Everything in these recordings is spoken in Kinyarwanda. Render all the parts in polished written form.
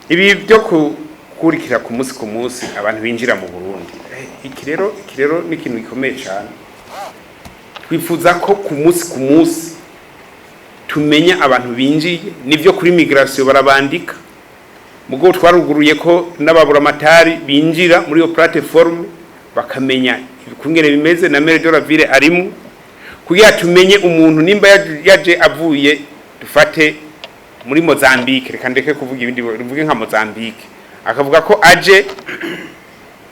ibi byo gukurikira ku munsi abantu binjira mu Burundi iki rero ni ikintu gikomeye cyane. Twifuza ko ku munsi tumenya abantu binjiye nivyo kuri migration barabandika mugo twaruguruye ko n'ababuramatari binjira muri iyo platform bakamenya kungene bimeze na maire de la ville arimu kugira tumenye umuntu nimba yaje avuye dufate muri Mozambique reka ndeke kuvuga ibindi bivuge nka Mozambique akavuga ko aje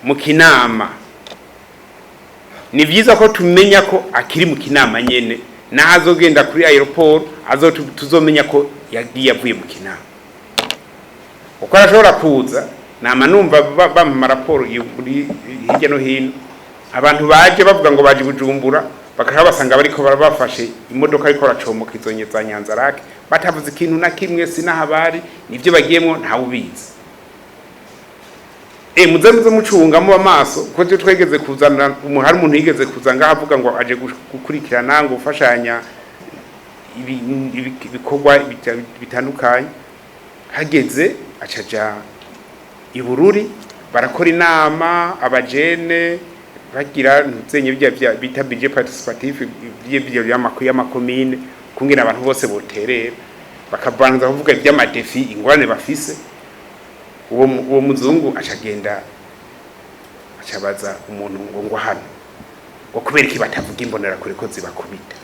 mu Kinama ni vyiza ko tumenya ko akiri mu Kinama nyene na azogenda kuri aeroport tuzomenya ko yagiye avuye mu Kinama uko arashobora kuza nama numva bampa raporo muri hirya no hino abantu baje bavuga ngo baje Bujumbura bakabasanga bariko barabafashe imodoka ariko racomoka izonyeza Nyanzarake batavuze ikintu na kimwe sinahabari nivyo bagiyemwo nta ubizi muze mucunga mu amaso ko cyo twegeze kuzana hari umuntu yigeze kuzanga avuga ngo aje gukurikirana ngo ufashanya ibikorwa bitandukanye hageze acaja i Bururi barakora inama abajene bagira ntuzenye bita budget participative y'amakomine kungira abantu bose boterera bakabanza kuvuga iby'amadefi ingorane bafise uwo muzungu acagenda acabaza umuntu ngo hano ngo kubera iki batavuga imbonera kuri ko zibakubita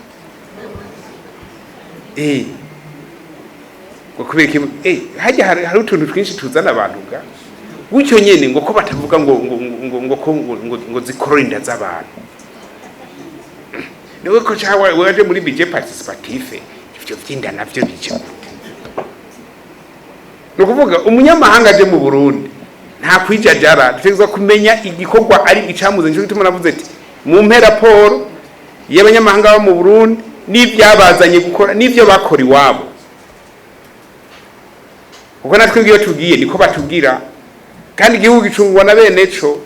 ngo kubera iki hajya hari utuntu twinshi tuzana abantu ga gucyo nyene ngo ko batavuga ngo zikorora inda z'abantu niwe ko cyawe waje muri budget participative ivyo vyinda navyo bice no kuvuga umunyamahanga aje mu Burundi nta kwijajara tutegeza kumenya igikorwa ari icamuze nje gituma navuze ati mu mpera raporo y'abanyamahanga bo mu Burundi n'ivyabazanye gukora n'ivyo bakora iwabo uko natwe ngiyo tugiye niko batugira kandi igihugu gicungwa na bene co